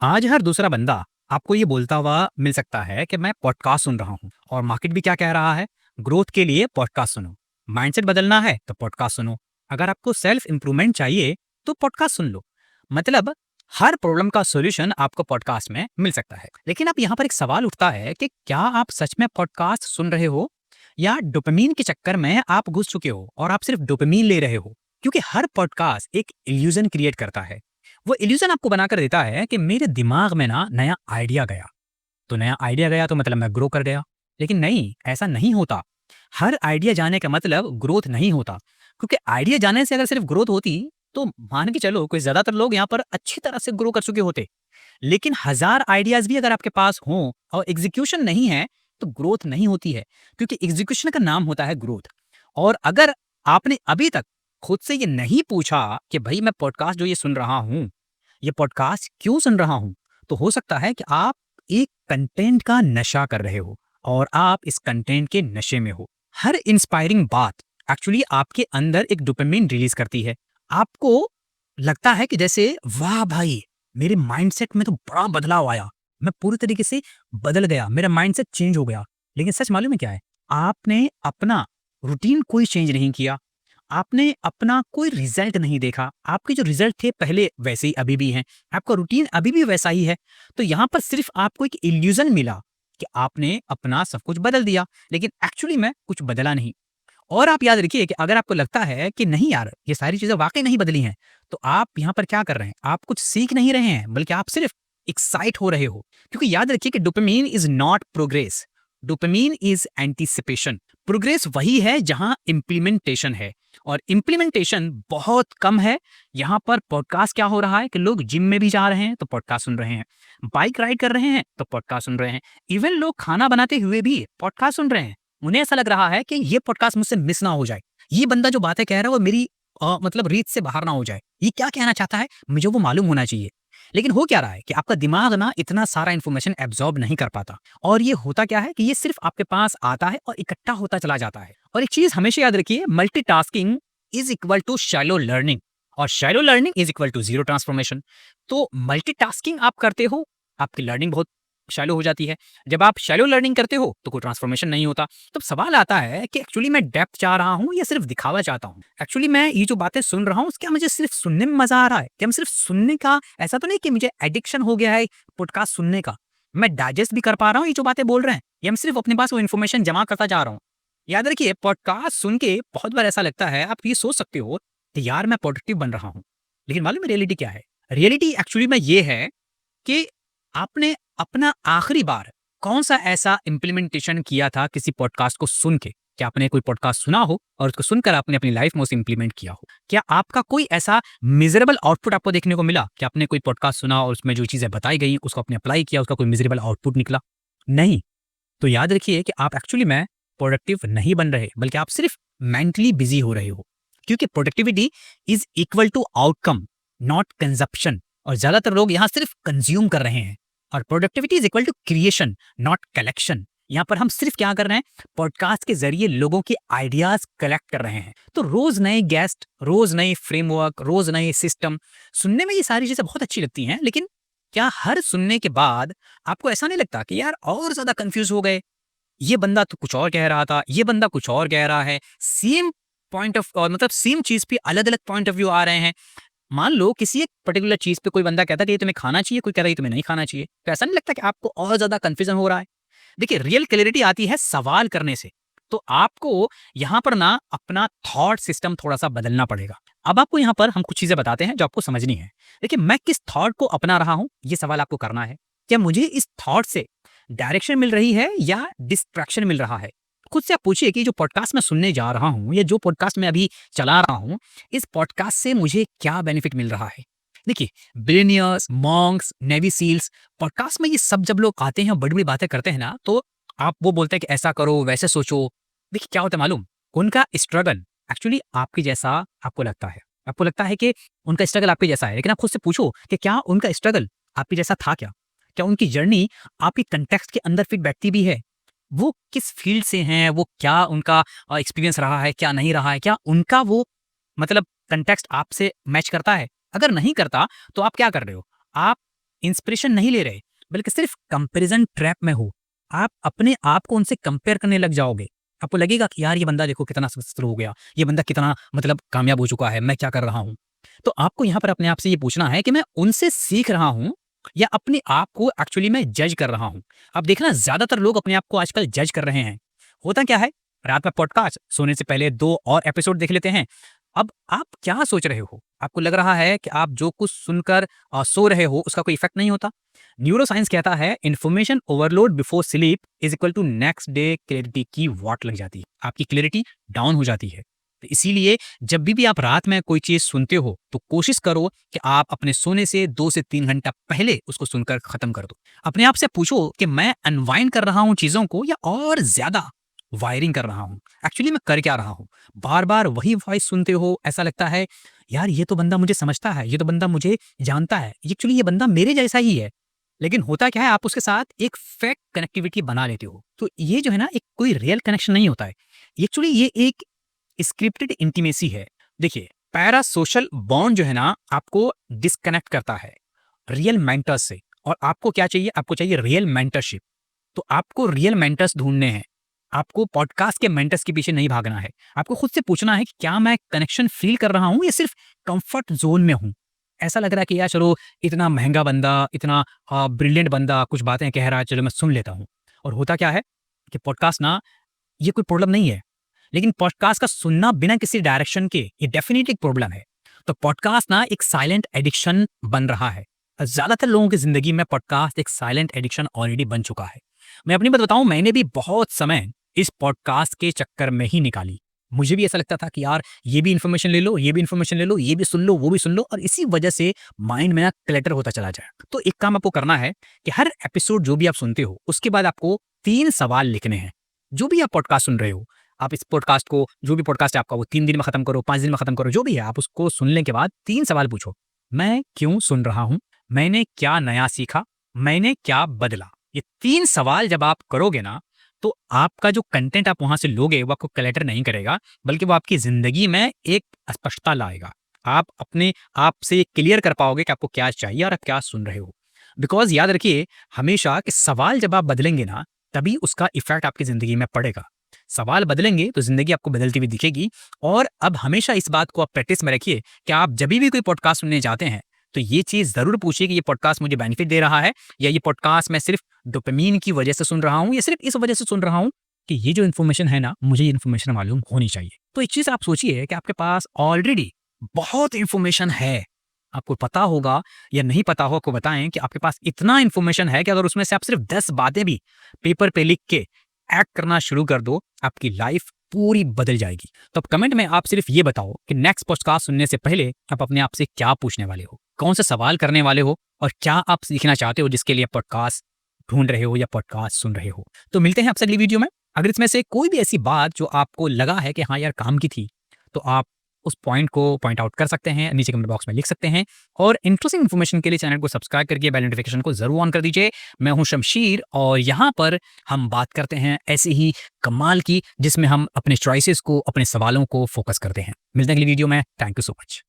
आज हर दूसरा बंदा आपको ये बोलता हुआ मिल सकता है कि मैं पॉडकास्ट सुन रहा हूँ और मार्केट भी क्या कह रहा है, ग्रोथ के लिए पॉडकास्ट सुनो। माइंडसेट बदलना है तो पॉडकास्ट सुनो। अगर आपको सेल्फ इंप्रूवमेंट चाहिए तो पॉडकास्ट सुन लो। मतलब हर प्रॉब्लम का सॉल्यूशन आपको पॉडकास्ट में मिल सकता है। लेकिन अब यहाँ पर एक सवाल उठता है कि क्या आप सच में पॉडकास्ट सुन रहे हो या डोपामीन के चक्कर में आप घुस चुके हो और आप सिर्फ डोपामीन ले रहे हो। क्योंकि हर पॉडकास्ट एक इल्यूजन क्रिएट करता है। वो इल्यूजन आपको बनाकर देता है कि मेरे दिमाग में ना नया आइडिया गया, तो नया आइडिया गया तो मतलब मैं ग्रो कर गया। लेकिन नहीं, ऐसा नहीं होता। हर आइडिया जाने का मतलब ग्रोथ नहीं होता। क्योंकि आइडिया जाने से अगर सिर्फ ग्रोथ होती तो मान के चलो कोई ज्यादातर लोग यहाँ पर अच्छी तरह से ग्रो कर चुके होते। लेकिन हजार आइडियाज भी अगर आपके पास हों और एग्जीक्यूशन नहीं है तो ग्रोथ नहीं होती है। क्योंकि एग्जीक्यूशन का नाम होता है ग्रोथ। और अगर आपने अभी तक खुद से ये नहीं पूछा कि भाई मैं पॉडकास्ट जो ये सुन रहा हूँ, ये पॉडकास्ट क्यों सुन रहा हूं, तो हो सकता है कि आप एक कंटेंट का नशा कर रहे हो और आप इस कंटेंट के नशे में हो। हर इंस्पायरिंग बात एक्चुअली आपके अंदर एक डोपामिन रिलीज करती है। आपको लगता है कि जैसे वाह भाई, मेरे माइंडसेट में तो बड़ा बदलाव आया, मैं पूरी तरीके से बदल गया, मेरा माइंडसेट चेंज हो गया। लेकिन सच मालूम है क्या है? आपने अपना रूटीन कोई चेंज नहीं किया, आपने अपना कोई रिजल्ट नहीं देखा। आपके जो रिजल्ट थे पहले वैसे ही अभी भी हैं, आपका रूटीन अभी भी वैसा ही है। तो यहाँ पर सिर्फ आपको एक इल्यूजन मिला कि आपने अपना सब कुछ बदल दिया, लेकिन एक्चुअली में कुछ बदला नहीं। और आप याद रखिए कि अगर आपको लगता है कि नहीं यार, ये सारी चीजें वाकई नहीं बदली हैं, तो आप यहाँ पर क्या कर रहे हैं? आप कुछ सीख नहीं रहे हैं, बल्कि आप सिर्फ एक्साइट हो रहे हो। क्योंकि याद रखिए कि dopamine is not progress, dopamine is anticipation. Progress वही है जहां इम्प्लीमेंटेशन है, और इम्प्लीमेंटेशन बहुत कम है। यहाँ पर पॉडकास्ट क्या हो रहा है कि लोग जिम में भी जा रहे हैं तो पॉडकास्ट सुन रहे हैं, बाइक राइड कर रहे हैं तो पॉडकास्ट सुन रहे हैं, इवन लोग खाना बनाते हुए भी पॉडकास्ट सुन रहे हैं। उन्हें ऐसा लग रहा है कि ये पॉडकास्ट मुझसे मिस ना हो जाए, ये बंदा जो बातें कह रहा है वो मेरी मतलब रीत से बाहर ना हो जाए, ये क्या कहना चाहता है मुझे वो मालूम होना चाहिए। लेकिन हो क्या रहा है कि आपका दिमाग ना इतना सारा इन्फॉर्मेशन एब्जॉर्ब नहीं कर पाता। और ये होता क्या है कि ये सिर्फ आपके पास आता है और इकट्ठा होता चला जाता है। और एक चीज हमेशा याद रखिए, multitasking is equal to shallow learning, और shallow learning is equal to zero transformation. तो मल्टीटास्किंग आप करते हो, आपकी लर्निंग बहुत शैलो हो जाती है। जब आप शैलो लर्निंग करते हो तो कोई ट्रांसफॉर्मेशन नहीं होता। तो सवाल आता है कि एक्चुअली मैं डेप्थ चाह रहा हूँ या सिर्फ दिखावा चाहता हूँ? एक्चुअली मैं ये जो बातें सुन रहा हूँ क्या मुझे सिर्फ सुनने में मजा आ रहा है? क्या मैं सिर्फ सुनने का, ऐसा तो नहीं कि मुझे एडिक्शन हो गया है पॉडकास्ट सुनने का, मैं डाइजेस्ट भी कर पा रहा हूँ ये जो बातें बोल रहे हैं, या मैं सिर्फ अपने पास वो इन्फॉर्मेशन जमा करता जा रहा हूँ? याद रखिए, पॉडकास्ट सुन के बहुत बार ऐसा लगता है, आप ये सोच सकते हो कि यार मैं प्रोडक्टिव बन रहा हूँ। लेकिन मालूम है रियलिटी क्या है? रियलिटी एक्चुअली में ये है कि आपने अपना आखिरी बार कौन सा ऐसा इम्प्लीमेंटेशन किया था किसी पॉडकास्ट को सुन के? क्या आपने कोई पॉडकास्ट सुना हो और उसको सुनकर आपने अपनी लाइफ में उसे इम्प्लीमेंट किया हो? क्या आपका कोई ऐसा मिजरेबल आउटपुट आपको देखने को मिला कि आपने कोई पॉडकास्ट सुना और उसमें जो चीजें बताई गई उसको आपने अप्लाई किया, उसका कोई मिजरेबल आउटपुट निकला? नहीं। तो याद रखिए कि आप एक्चुअली में प्रोडक्टिव नहीं बन रहे, बल्कि आप सिर्फ मेंटली बिजी हो रहे हो। क्योंकि productivity is equal to outcome, not consumption. और ज्यादातर लोग यहाँ सिर्फ कंज्यूम कर रहे हैं। और productivity is equal to creation, not collection. यहाँ पर हम सिर्फ क्या कर रहे हैं? पॉडकास्ट के जरिए लोगों के आइडियाज कलेक्ट कर रहे हैं। तो रोज नए गेस्ट, रोज नए फ्रेमवर्क, रोज नए सिस्टम। सुनने में ये सारी चीजें बहुत अच्छी लगती हैं, लेकिन क्या हर सुनने के बाद आपको ऐसा नहीं लगता कि यार और ज्यादा कंफ्यूज हो गए? ये बंदा तो कुछ और कह रहा था, ये बंदा कुछ और कह रहा है, सेम पॉइंट ऑफ, मतलब सेम चीज पे अलग अलग पॉइंट ऑफ व्यू आ रहे हैं। मान लो किसी एक पर्टिकुलर चीज पे कोई बंदा कहता है कि ये तुम्हें खाना चाहिए, कोई कह रहा है ये तुम्हें नहीं खाना चाहिए, तो ऐसा नहीं लगता कि आपको और ज्यादा कंफ्यूजन हो रहा है? देखिए, रियल क्लैरिटी आती है सवाल करने से। तो आपको यहाँ पर ना अपना थॉट सिस्टम थोड़ा सा बदलना पड़ेगा। अब आपको यहाँ पर हम कुछ चीजें बताते हैं जो आपको समझनी है। देखिए, मैं किस थॉट को अपना रहा हूँ, ये सवाल आपको करना है। क्या मुझे इस थॉट से डायरेक्शन मिल रही है या डिस्ट्रैक्शन मिल रहा है? खुद से आप पूछिए कि जो पॉडकास्ट मैं सुनने जा रहा हूँ या जो पॉडकास्ट मैं अभी चला रहा हूँ, इस पॉडकास्ट से मुझे क्या बेनिफिट मिल रहा है? देखिए, billionaires, monks, navy seals, podcast में ये सब जब लोग आते हैं और बड़ी बड़ी बातें करते हैं ना, तो आप वो बोलते हैं कि ऐसा करो, वैसे सोचो। देखिए क्या होता है मालूम? उनका स्ट्रगल एक्चुअली आपके जैसा आपको लगता है। आपको लगता है कि उनका स्ट्रगल आपके जैसा है, लेकिन आप खुद से पूछो कि क्या उनका स्ट्रगल आपके जैसा था क्या? क्या उनकी जर्नी आपकी कंटेक्स्ट के अंदर फिट बैठती भी है? वो किस फील्ड से हैं, वो क्या उनका एक्सपीरियंस रहा है, क्या नहीं रहा है, क्या उनका वो मतलब कंटेक्स्ट आपसे मैच करता है? अगर नहीं करता तो आप क्या कर रहे हो? आप इंस्पिरेशन नहीं ले रहे, बल्कि सिर्फ कंपैरिजन ट्रैप में हो। आप अपने आप को उनसे कंपेयर करने लग जाओगे। आपको लगेगा कि यार ये बंदा देखो कितना सक्सेसफुल हो गया, ये बंदा कितना मतलब कामयाब हो चुका है, मैं क्या कर रहा हूँ? तो आपको यहाँ पर अपने आप से ये पूछना है कि मैं उनसे सीख रहा हूँ या अपने आप को एक्चुअली मैं जज कर रहा हूँ? अब देखना ज़्यादातर लोग अपने आप को आजकल जज कर रहे हैं। होता क्या है, रात में पॉडकास्ट सोने से पहले 2 और एपिसोड देख लेते हैं। अब आप क्या सोच रहे हो? आपको लग रहा है कि आप जो कुछ सुनकर सो रहे हो उसका कोई इफेक्ट नहीं होता? न्यूरोसाइंस कहता है information overload before sleep is equal to next day clarity की वॉट लग जाती है। आपकी क्लैरिटी डाउन हो जाती है। तो इसीलिए जब भी आप रात में कोई चीज सुनते हो तो कोशिश करो कि आप अपने सोने से 2 से 3 घंटा पहले उसको सुनकर खत्म कर दो। अपने आप से पूछो कि मैं अनवाइंड कर रहा हूँ चीजों को या और ज्यादा वायरिंग कर रहा हूँ? एक्चुअली मैं कर क्या रहा हूँ? बार-बार वही वॉइस सुनते हो, ऐसा लगता है यार ये तो बंदा मुझे समझता है, ये तो बंदा मुझे जानता है, एक्चुअली ये बंदा मेरे जैसा ही है। लेकिन होता क्या है, आप उसके साथ एक फेक कनेक्टिविटी बना लेते हो। तो ये जो है ना, एक कोई रियल कनेक्शन नहीं होता है। एक्चुअली ये एक स्क्रिप्टेड इंटीमेसी है। देखिए, पैरा सोशल बॉन्ड जो है ना, आपको डिस्कनेक्ट करता है रियल मेंटर्स से। और आपको क्या चाहिए? आपको चाहिए रियल मेंटरशिप। तो आपको रियल मेंटर्स ढूंढने हैं। आपको पॉडकास्ट के मेंटर्स के पीछे नहीं भागना है। आपको खुद से पूछना है कि क्या मैं कनेक्शन फील कर रहा हूँ या सिर्फ कंफर्ट जोन में हूँ? ऐसा लग रहा है कि यार चलो इतना महंगा बंदा, इतना ब्रिलियंट बंदा कुछ बातें कह रहा है, चलो मैं सुन लेता हूँ। और होता क्या है कि पॉडकास्ट ना, ये कोई प्रॉब्लम नहीं है। लेकिन पॉडकास्ट का सुनना बिना किसी डायरेक्शन के, ये डेफिनेटली एक प्रॉब्लम है। तो पॉडकास्ट ना एक साइलेंट एडिक्शन बन रहा है। ज्यादातर लोगों की जिंदगी में पॉडकास्ट एक साइलेंट एडिक्शन ऑलरेडी बन चुका है। मैं अपनी बात बताऊं, मैंने भी बहुत समय इस पॉडकास्ट के चक्कर में ही निकाली। मुझे भी ऐसा लगता था कि यार ये भी इन्फॉर्मेशन ले लो, ये भी इन्फॉर्मेशन ले लो, ये भी सुन लो, वो भी सुन लो, और इसी वजह से माइंड में ना क्लटर होता चला जाए। तो एक काम आपको करना है कि हर एपिसोड जो भी आप सुनते हो उसके बाद आपको 3 सवाल लिखने हैं। जो भी आप पॉडकास्ट सुन रहे हो, आप इस पॉडकास्ट को, जो भी पॉडकास्ट है आपका, वो 3 दिन में खत्म करो, 5 दिन में खत्म करो, जो भी है, आप उसको सुनने के बाद 3 सवाल पूछो। मैं क्यों सुन रहा हूं? मैंने क्या नया सीखा? मैंने क्या बदला? ये 3 सवाल जब आप करोगे ना, तो आपका जो कंटेंट आप वहां से लोगे वो आपको क्लटर नहीं करेगा, बल्कि वो आपकी जिंदगी में एक स्पष्टता लाएगा। आप अपने आप से क्लियर कर पाओगे कि आपको क्या चाहिए और आप क्या सुन रहे हो। बिकॉज याद रखिए हमेशा कि सवाल जब आप बदलेंगे ना, तभी उसका इफेक्ट आपकी जिंदगी में पड़ेगा। सवाल बदलेंगे तो जिंदगी आपको बदलती हुई दिखेगी। और अब हमेशा इस बात को आप प्रैक्टिस में रखिए कि आप जब भी कोई पॉडकास्ट सुनने जाते हैं तो ये चीज जरूर पूछिए कि ये पॉडकास्ट मुझे बेनिफिट दे रहा है, या ये पॉडकास्ट मैं सिर्फ डोपामिन की वजह से सुन रहा हूँ, या सिर्फ इस वजह से सुन रहा हूँ कि ये जो इन्फॉर्मेशन है ना, मुझे ये इन्फॉर्मेशन मालूम होनी चाहिए। तो एक चीज आप सोचिए कि आपके पास ऑलरेडी बहुत इन्फॉर्मेशन है। आपको पता होगा या नहीं पता हो, आपको बताएं कि आपके पास इतना इन्फॉर्मेशन है कि अगर उसमें से आप सिर्फ 10 बातें भी पेपर पे लिख के एक्ट करना शुरू कर दो, आपकी लाइफ पूरी बदल जाएगी। तो अब कमेंट में आप सिर्फ ये बताओ कि नेक्स्ट पॉडकास्ट सुनने से पहले आप अपने आप से क्या पूछने वाले हो, कौन सा सवाल करने वाले हो, और क्या आप सीखना चाहते हो जिसके लिए पॉडकास्ट ढूंढ रहे हो या पॉडकास्ट सुन रहे हो। तो मिलते हैं आपसे अगली वीडियो में। अगर इसमें से कोई भी ऐसी बात जो आपको लगा है कि हाँ यार काम की थी, तो आप उस पॉइंट को पॉइंट आउट कर सकते हैं, नीचे कमेंट बॉक्स में लिख सकते हैं। और इंटरेस्टिंग इन्फॉर्मेशन के लिए चैनल को सब्सक्राइब करके बेल नोटिफिकेशन को जरूर ऑन कर दीजिए। मैं हूं शमशीर और यहाँ पर हम बात करते हैं ऐसे ही कमाल की, जिसमें हम अपने चॉइसेस को, अपने सवालों को फोकस करते हैं। मिलते हैं अगली वीडियो में। Thank you so much.